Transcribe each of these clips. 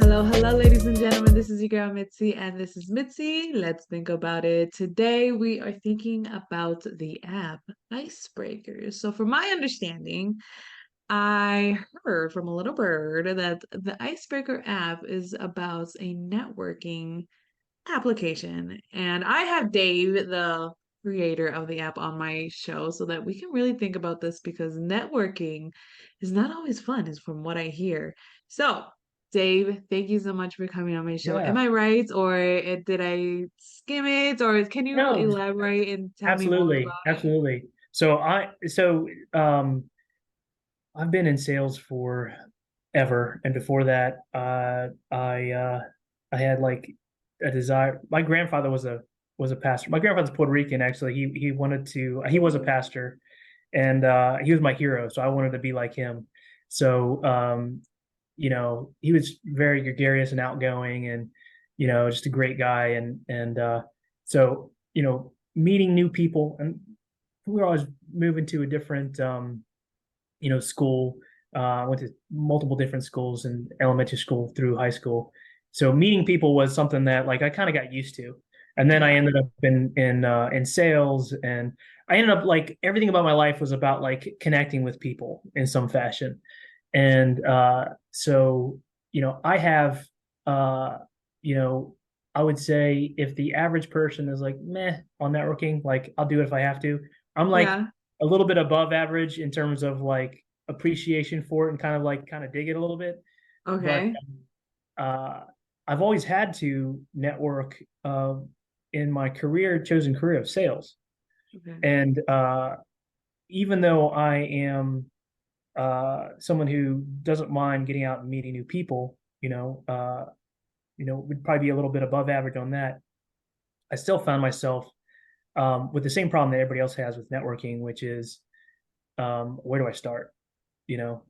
Hello, ladies and gentlemen. This is your girl Mitzi, and this is Mitzi. Let's think about it. Today, we are thinking about the app IceBrekr. So, from my understanding, I heard from a little bird that the IceBrekr app is about a networking application. And I have Dave, the creator of the app, on my show so that we can really think about this because networking is not always fun, is from what I hear. So, Dave, thank you so much for coming on my show. Am Yeah, I right, or did I skim it, or can you no, elaborate and tell me more absolutely, about it? absolutely. So I've been in sales for ever, and before that, I had like a desire. My grandfather was a pastor. My grandfather's Puerto Rican, actually. He wanted to. He was a pastor, and he was my hero. So I wanted to be like him. So he was very gregarious and outgoing, and just a great guy. And meeting new people, and we were always moving to a different school. I went to multiple different schools in elementary school through high school. So meeting people was something that like I kind of got used to. And then I Yeah. ended up in sales, and I ended up like everything about my life was about like connecting with people in some fashion. And I have uh you know I would say if the average person is like meh on networking, like I'll do it if I have to. I'm like Yeah. a little bit above average in terms of like appreciation for it and kind of dig it a little bit. But Okay. uh, I've always had to network in my chosen career of sales. Okay. And even though I am someone who doesn't mind getting out and meeting new people, would probably be a little bit above average on that. I still found myself with the same problem that everybody else has with networking, which is where do I start? You know,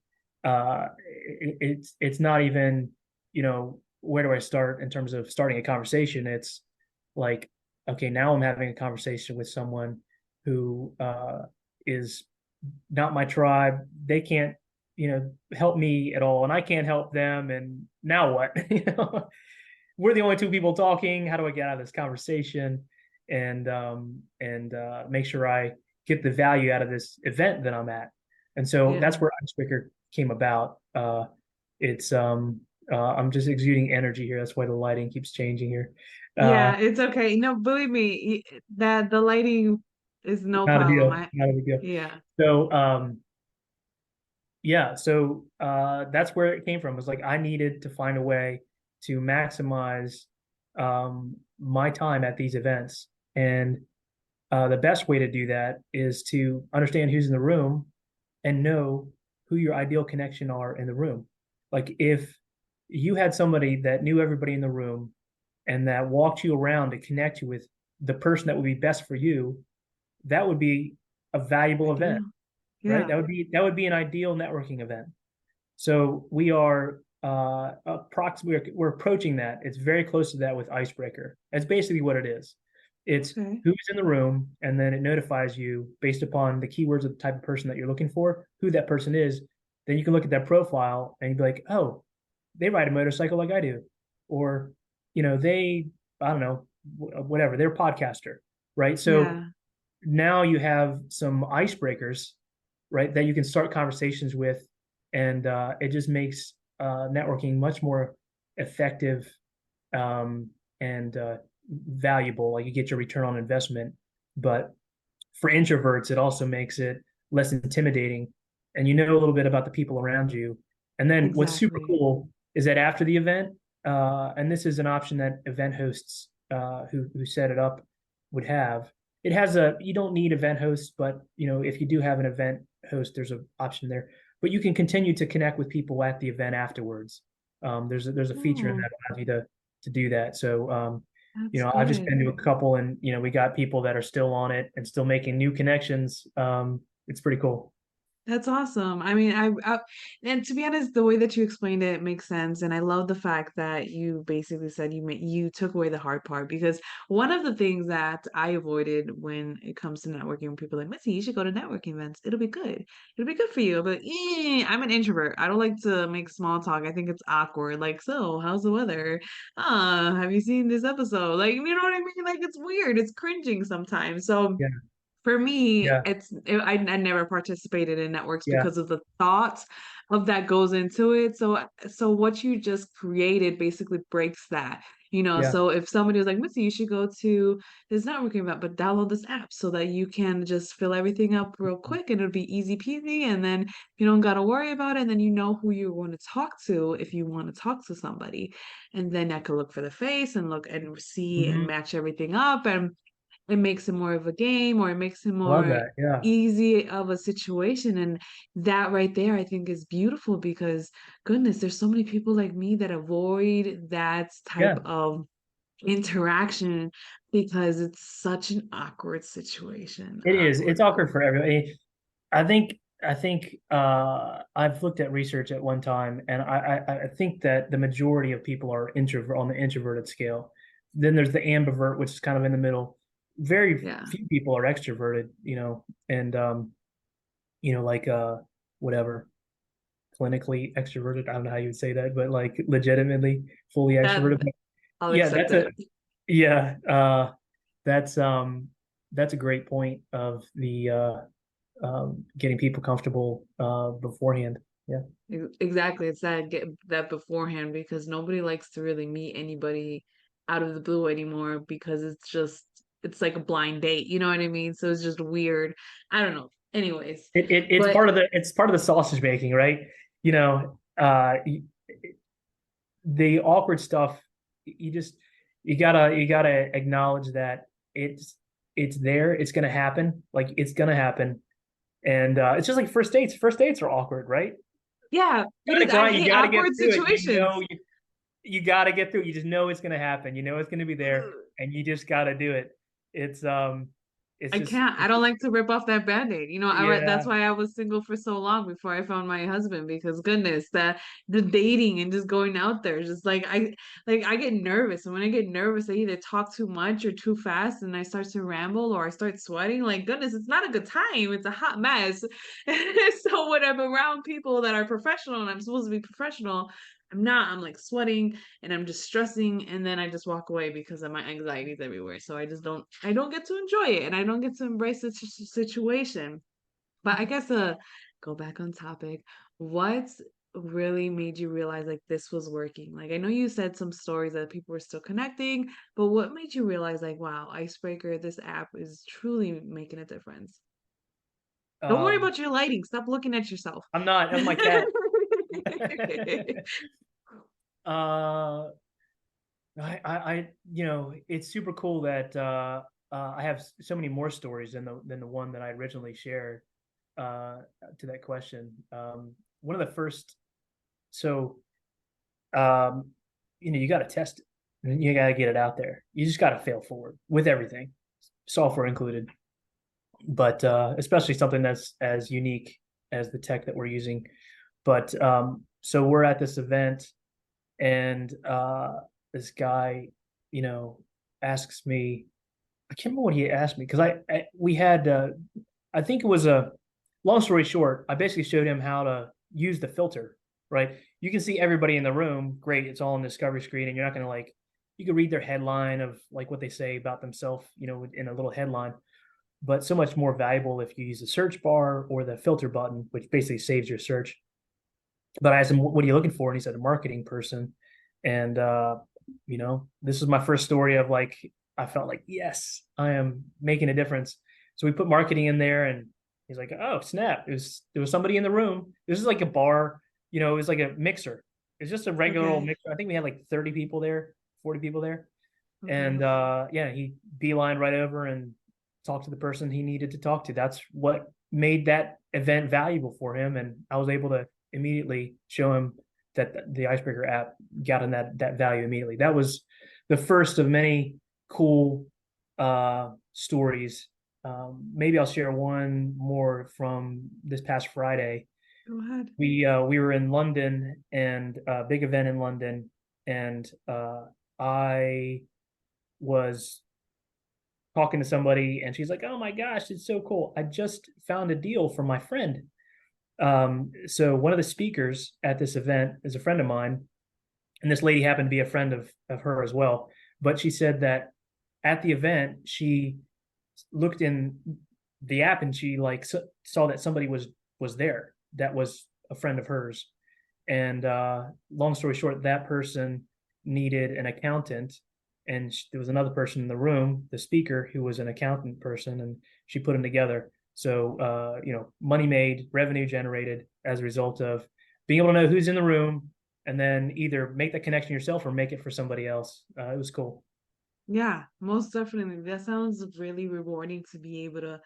it's not even where do I start in terms of starting a conversation. It's like, okay, now I'm having a conversation with someone who is not my tribe. They can't help me at all, and I can't help them. And now what? We're the only two people talking. How do I get out of this conversation and make sure I get the value out of this event that I'm at? And so that's Yeah. where IceBrekr came about. It's I'm just exuding energy here. That's why the lighting keeps changing here. Uh, Yeah, it's okay. No, believe me, that the lighting is no Not a problem. deal. Not a big deal. Yeah. So yeah, so that's where it came from. It was like I needed to find a way to maximize my time at these events. And the best way to do that is to understand who's in the room and know who your ideal connection are in the room. Like if you had somebody that knew everybody in the room and that walked you around to connect you with the person that would be best for you, that would be a valuable event, Ideal. right? Yeah. That would be an ideal networking event. So we are approximately we're approaching that. It's very close to that with IceBrekr. That's basically what it is. It's Okay. who's in the room, and then it notifies you based upon the keywords of the type of person that you're looking for, who that person is. Then you can look at that profile and you'd be like, oh, they ride a motorcycle like I do, or they I don't know whatever they're a podcaster, right? So Yeah. now you have some icebreakers, right, that you can start conversations with, and it just makes networking much more effective and valuable. Like you get your return on investment, but for introverts, it also makes it less intimidating, and you know a little bit about the people around you. And then what's super Exactly. cool is that after the event, and this is an option that event hosts who set it up would have. It has a you don't need event hosts, but if you do have an event host, there's an option there. But you can continue to connect with people at the event afterwards. There's a feature in Oh, that allows you to do that. So that's I've just good. been to a couple, and we got people that are still on it and still making new connections. It's pretty cool. That's awesome. I mean, and to be honest, the way that you explained it makes sense, and I love the fact that you basically said you took away the hard part because one of the things that I avoided when it comes to networking, when people are like, Missy, you should go to networking events. It'll be good. It'll be good for you. But I'm an introvert. I don't like to make small talk. I think it's awkward. Like, so how's the weather? Have you seen this episode? Like, you know what I mean? Like, it's weird. It's cringing sometimes. So Yeah, for me, yeah, I never participated in networks yeah, because of the thought of that goes into it. So what you just created basically breaks that. yeah. So if somebody was like, Missy, you should go to this networking event, but download this app so that you can just fill everything up real quick and it'll be easy peasy. And then you don't got to worry about it. And then you know who you want to talk to if you want to talk to somebody. And then I could look for the face and look and see and Hmm. match everything up. And it makes it more of a game or it makes it I love more that. Yeah, easy of a situation. And that right there I think is beautiful because goodness, there's so many people like me that avoid that type yeah. of interaction because it's such an awkward situation. It is. It's Awkward. awkward for everybody. I think I've looked at research at one time, and I think that the majority of people are introvert on the introverted scale. Then there's the ambivert, which is kind of in the middle. Very Yeah. few people are extroverted, and like whatever, clinically extroverted. I don't know how you would say that, but like legitimately fully That extroverted. But I'll yeah, accept that's it. a yeah, that's that's a great point of the getting people comfortable beforehand. Yeah. Exactly. It's that get that beforehand because nobody likes to really meet anybody out of the blue anymore because it's like a blind date. You know what I mean? So it's just weird. I don't know. Anyways, It's but part of the sausage making, right? You know, the awkward stuff, you just you gotta acknowledge that it's there, it's gonna happen, like it's gonna happen. And it's just like first dates. First dates are awkward, right? yeah, You gotta because go I out, you hate gotta get awkward through it. situations. You gotta get through it. You just know it's gonna happen. You know it's gonna be there, and you just gotta do it. It's it's I just can't. I don't like to rip off that band-aid. That's yeah, why I was single for so long before I found my husband because goodness, the dating and just going out there, just like I get nervous. And when I get nervous, I either talk too much or too fast and I start to ramble or I start sweating. Like goodness, it's not a good time. It's a hot mess. So when I'm around people that are professional and I'm supposed to be professional, I'm not. I'm like sweating and I'm just stressing and then I just walk away because of my anxieties everywhere. So I don't get to enjoy it and I don't get to embrace the situation. But I guess go back on topic. What really made you realize like this was working? Like I know you said some stories that people were still connecting, but what made you realize like wow, IceBrekr, this app is truly making a difference? Don't worry um about your lighting. Stop looking at yourself. I'm not, that's my cat. uh it's super cool that I have so many more stories than the one that I originally shared uh to that question. One of the first, so um you got to test it and you got to get it out there. You just got to fail forward with everything, software included, but especially something that's as unique as the tech that we're using. But so we're at this event, and this guy, you know, asks me. I can't remember what he asked me because we had I think it was a long story short. I basically showed him how to use the filter. Right, you can see everybody in the room. Great, it's all on the discovery screen, and you're not going to like. You can read their headline of like what they say about themselves, in a little headline. But so much more valuable if you use the search bar or the filter button, which basically saves your search. But I asked him, "What are you looking for?" And he said, "A marketing person." And this is my first story of like I felt like yes, I am making a difference. So we put marketing in there, and he's like, "Oh snap!" There was somebody in the room. This is like a bar, it was like a mixer. It's just a regular old Okay. mixer. I think we had like 30 people there, 40 people there, Okay. and yeah, he beeline right over and talked to the person he needed to talk to. That's what made that event valuable for him, and I was able to immediately show him that the IceBrekr app got in that value immediately. That was the first of many cool stories Maybe I'll share one more from this past Friday. Go ahead. We were in London and a big event in London, and I was talking to somebody, and she's like, "Oh my gosh, it's so cool! I just found a deal for my friend." So one of the speakers at this event is a friend of mine, and this lady happened to be a friend of her as well. But she said that at the event, she looked in the app and she like saw that somebody was there that was a friend of hers. And long story short, that person needed an accountant, and there was another person in the room, the speaker, who was an accountant person, and she put them together. So money made, revenue generated as a result of being able to know who's in the room, and then either make the connection yourself or make it for somebody else. It was cool. Yeah, most definitely. That sounds really rewarding to be able to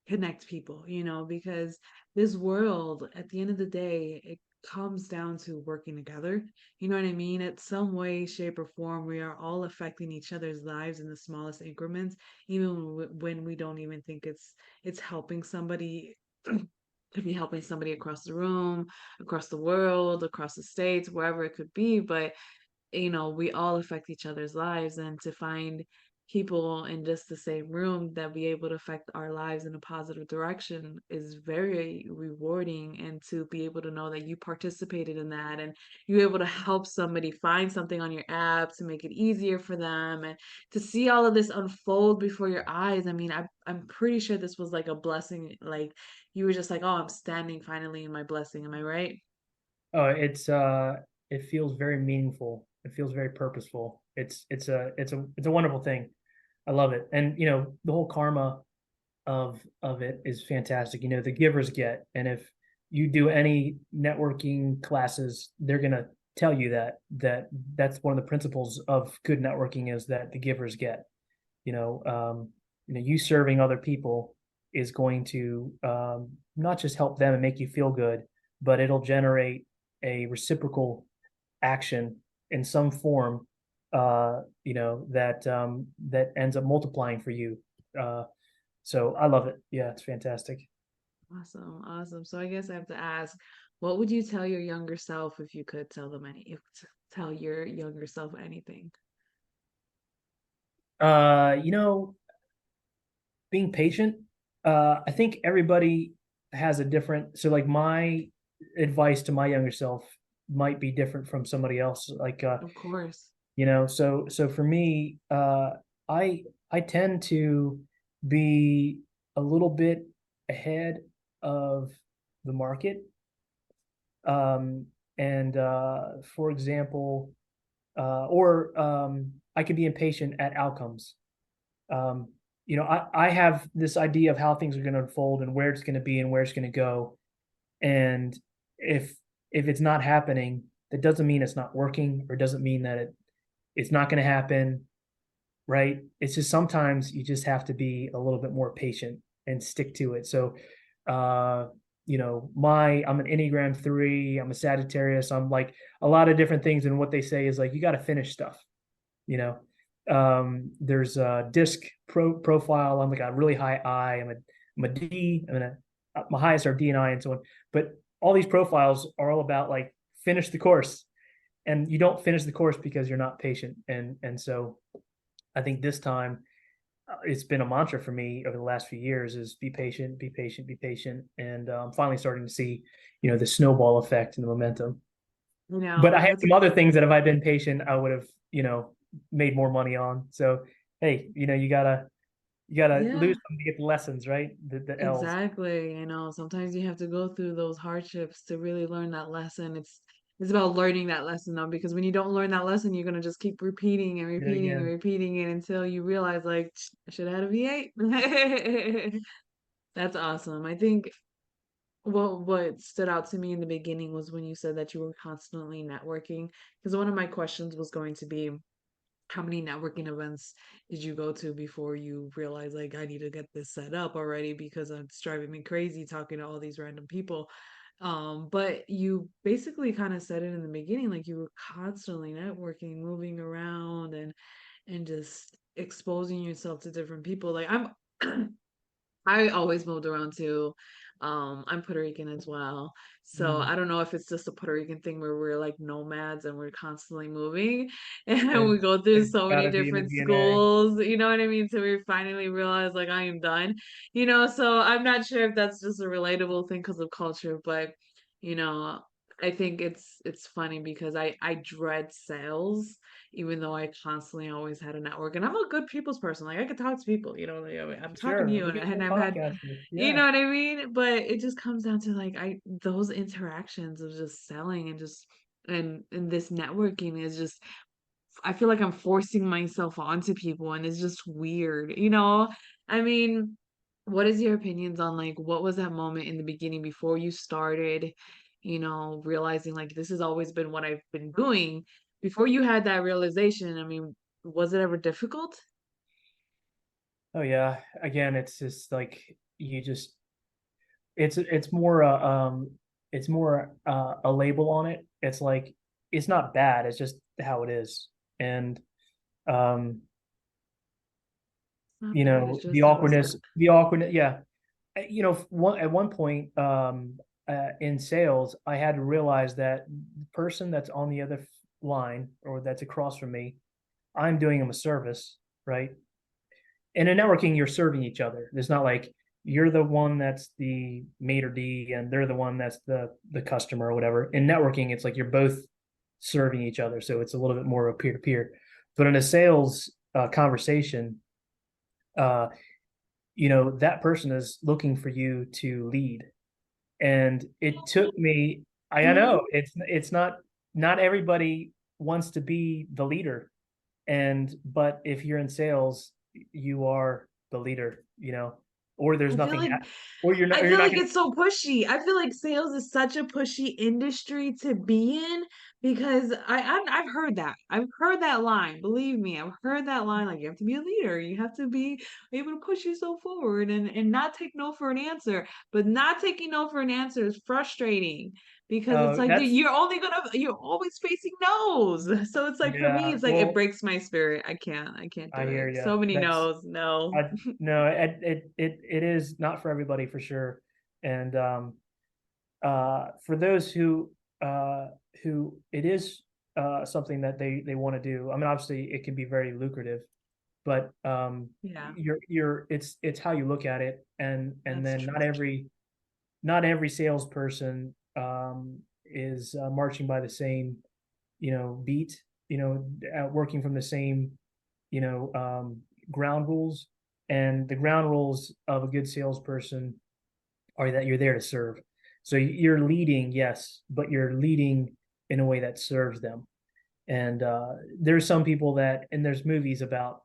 connect people, because this world, at the end of the day, it comes down to working together. You know what I mean? At some way, shape, or form, we are all affecting each other's lives in the smallest increments, even when we don't even think it's helping somebody. Could be helping somebody across the room, across the world, across the states, wherever it could be. But we all affect each other's lives, and to find people in just the same room that be able to affect our lives in a positive direction is very rewarding. And to be able to know that you participated in that, and you were able to help somebody find something on your app to make it easier for them, and to see all of this unfold before your eyes. I mean, I'm pretty sure this was like a blessing. Like, you were just like, oh, I'm standing finally in my blessing. Am I right? Oh, it feels very meaningful. It feels very purposeful. It's a wonderful thing. I love it. And the whole karma of it is fantastic. The givers get, and if you do any networking classes, they're gonna tell you that's one of the principles of good networking is that the givers get. You serving other people is going to not just help them and make you feel good, but it'll generate a reciprocal action in some form, that ends up multiplying for you. So I love it. Yeah, it's fantastic. Awesome, awesome. So I guess I have to ask, what would you tell your younger self if you could tell them tell your younger self anything? Uh, you know, Being patient. I think everybody has a different. So, like, my advice to my younger self might be different from somebody else. Like, Of course. so for me, I I tend to be a little bit ahead of the market. And For example, or I can be impatient at outcomes. um, I have this idea of how things are going to unfold and where it's going to be and where it's going to go. And if if it's not happening, that doesn't mean it's not working, or doesn't mean that it's not going to happen, right? It's just sometimes you just have to be a little bit more patient and stick to it. So, uh, I'm an Enneagram 3, I'm a Sagittarius, I'm like a lot of different things. And what they say is like, you got to finish stuff, you know. There's a disc profile. I'm like a really high I. I'm a D. My highest are D and I and so on. But all these profiles are all about like finish the course, and you don't finish the course because you're not patient. And so I think this time it's been a mantra for me over the last few years is be patient, be patient, be patient. And I'm finally starting to see, the snowball effect and the momentum. But I have That's some other things that if I'd been patient, I would have, made more money on. So hey, you gotta yeah. lose some to get the lessons, right? The L's. Exactly. Sometimes you have to go through those hardships to really learn that lesson. It's about learning that lesson though, because when you don't learn that lesson, you're gonna just keep repeating and Did it repeating and again. repeating it until you realize like I should have had a V8. That's awesome. I think what stood out to me in the beginning was when you said that you were constantly networking, because one of my questions was going to be, how many networking events did you go to before you realized like I need to get this set up already because it's driving me crazy talking to all these random people. But you basically kind of said it in the beginning, like you were constantly networking, moving around and just exposing yourself to different people. Like I'm I always moved around too. I'm Puerto Rican as well. So Mm, I don't know if it's just a Puerto Rican thing where we're like nomads and we're constantly moving and we it's go through it's so many gotta be in the different DNA. schools, you know what I mean? So we finally realize like I am done, so I'm not sure if that's just a relatable thing because of culture, but you know, I think it's funny because I dread sales even though I constantly always had a network. And I'm a good people's person. Like I could talk to people, like, I'm talking to Sure, you look at and your I've had, podcasters. you Yeah. know what I mean? But it just comes down to like those interactions of just selling and just and this networking is just I feel like I'm forcing myself onto people and it's just weird, I mean, what is your opinions on like what was that moment in the beginning before you started, realizing like this has always been what I've been doing? Before you had that realization, I mean, was it ever difficult? Oh yeah. Again, it's just like you just it's more it's more a label on it. It's like it's not bad, it's just how it is. And um It's not bad, it's just how it's at. the awkwardness, yeah. At one point in sales, I had to realize that the person that's on the other line or that's across from me, I'm doing them a service, right? And in networking, you're serving each other. It's not like you're the one that's the maitre d and they're the one that's the customer or whatever. In networking, it's like you're both serving each other, so it's a little bit more of a peer to peer. But in a sales conversation, uh, that person is looking for you to lead, and it took me. I Mhm. know not everybody wants to be the leader, but if you're in sales, you are the leader, or there's I feel nothing, like or you're not, I or you're feel not like gonna. it's so pushy. I feel like sales is such a pushy industry to be in because I've heard that. I've heard that line. Believe me, I've heard that line. Like you have to be a leader. You have to be able to push yourself forward and not take no for an answer. But not taking no for an answer is frustrating because it's like That's you're always facing no's. So it's like for me, Yeah. it's like it Well, breaks my spirit. I can't do I hear it. you. So many That's no's. No. I No, it is not for everybody for sure, and for those who it is something that they want to do. I mean, obviously, it can be very lucrative, but Yeah, it's how you look at it, and that's then true. not every salesperson is marching by the same beat, working from the same ground rules, and the ground rules of a good salesperson are that you're there to serve. So you're leading, yes, but you're leading in a way that serves them. And there's some people that, and there's movies about,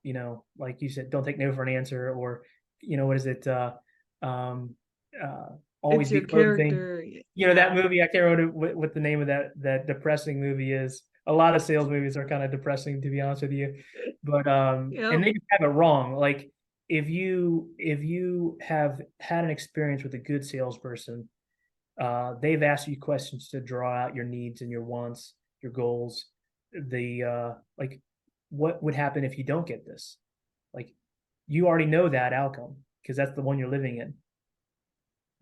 like you said, don't take no for an answer, or, what is it? Um, uh, Always It's be your closing. character. That Yeah. movie, I can't remember what the name of that depressing movie is. A lot of sales movies are kind of depressing, to be honest with you. But and Yep. they just have it wrong. Like if you have had an experience with a good salesperson, they've asked you questions to draw out your needs and your wants, your goals, the like what would happen if you don't get this? Like you already know that outcome because that's the one you're living in,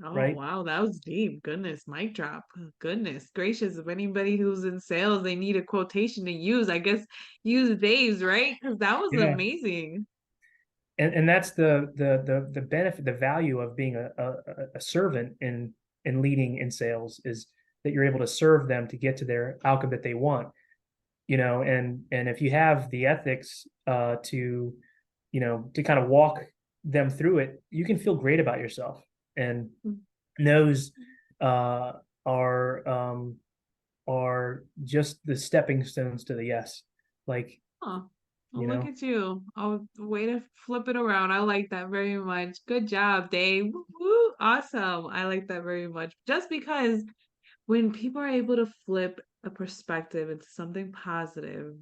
Oh, right? wow. That was deep. Goodness. Mic drop. Goodness gracious. If anybody who's in sales, they need a quotation to use, I guess use Dave's, right? Because that was Yeah. amazing. And that's the benefit, the value of being a servant in leading in sales is that you're able to serve them to get to their outcome that they want, and if you have the ethics to kind of walk them through it, you can feel great about yourself. And those uh, are are just the stepping stones to the yes. Like, Oh, well, you look know, at you. Oh, way to flip it around. I like that very much. Good job, Dave. Woo, woo. Awesome. I like that very much. Just because when people are able to flip a perspective into something positive,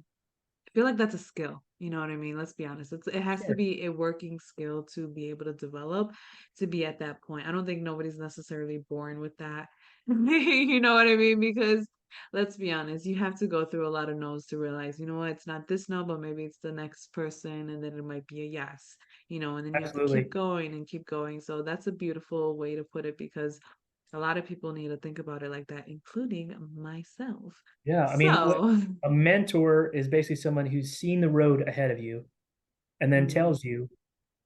I feel like that's a skill. You know what I mean? Let's be honest. It has to sure. be a working skill to be able to develop to be at that point. I don't think nobody's necessarily born with that. You know what I mean? Because let's be honest, you have to go through a lot of no's to realize, you know what, it's not this no, but maybe it's the next person, and then it might be a yes, and then you have to keep Absolutely. going and keep going. So that's a beautiful way to put it because a lot of people need to think about it like that, including myself. Yeah, I mean, what So, a mentor is basically someone who's seen the road ahead of you and then mm, tells you,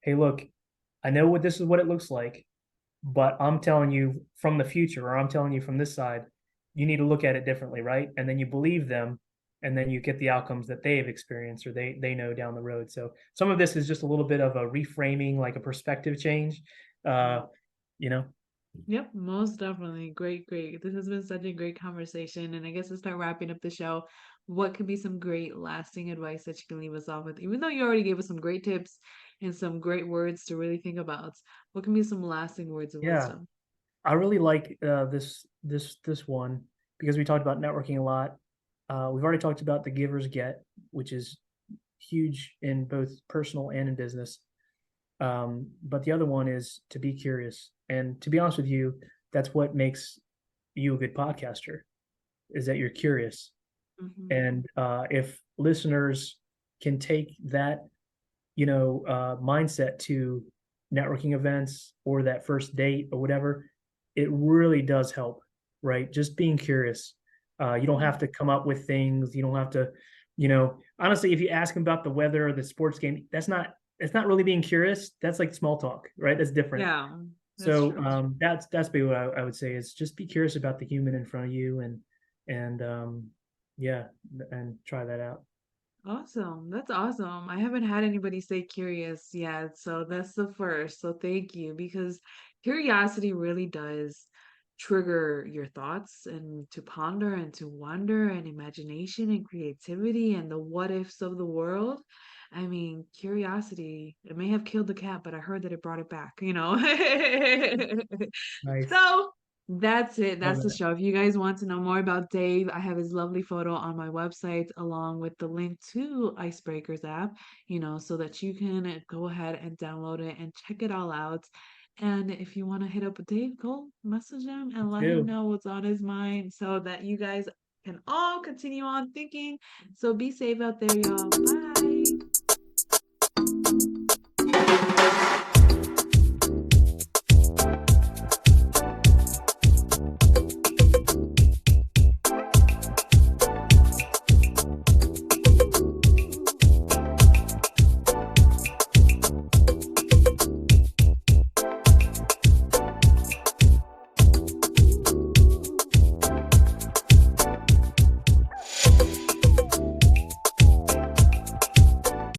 "Hey, look, I know what this is what it looks like, but I'm telling you from the future, or I'm telling you from this side, you need to look at it differently, right?" And then you believe them, and then you get the outcomes that they've experienced or they know down the road. So some of this is just a little bit of a reframing, like a perspective change. Uh, mm. you know, Yep, most definitely. Great, great. This has been such a great conversation. And I guess to start wrapping up the show, what could be some great lasting advice that you can leave us off with? Even though you already gave us some great tips and some great words to really think about, what can be some lasting words of yeah, wisdom? I really like this one because we talked about networking a lot. We've already talked about the givers get, which is huge in both personal and in business. But the other one is to be curious. And to be honest with you, that's what makes you a good podcaster is that you're curious. Hmm. And if listeners can take that, mindset to networking events or that first date or whatever, it really does help, right? Just being curious. You don't have to come up with things. You don't have to, honestly, if you ask them about the weather or the sports game, it's not really being curious. That's like small talk, right? That's different. Yeah, that's So true. that's basically what I would say is just be curious about the human in front of you and yeah, and try that out. Awesome. That's awesome. I haven't had anybody say curious yet, so that's the first. So thank you because curiosity really does trigger your thoughts and to ponder and to wonder and imagination and creativity and the what ifs of the world. I mean, curiosity, it may have killed the cat, but I heard that it brought it back. Nice. So that's it. Love That's the it. show. If you guys want to know more about Dave, I have his lovely photo on my website along with the link to IceBrekr's app, so that you can go ahead and download it and check it all out. And if you want to hit up Dave, go message him and Let's let him do. know what's on his mind so that you guys can all continue on thinking. So be safe out there, y'all. Bye.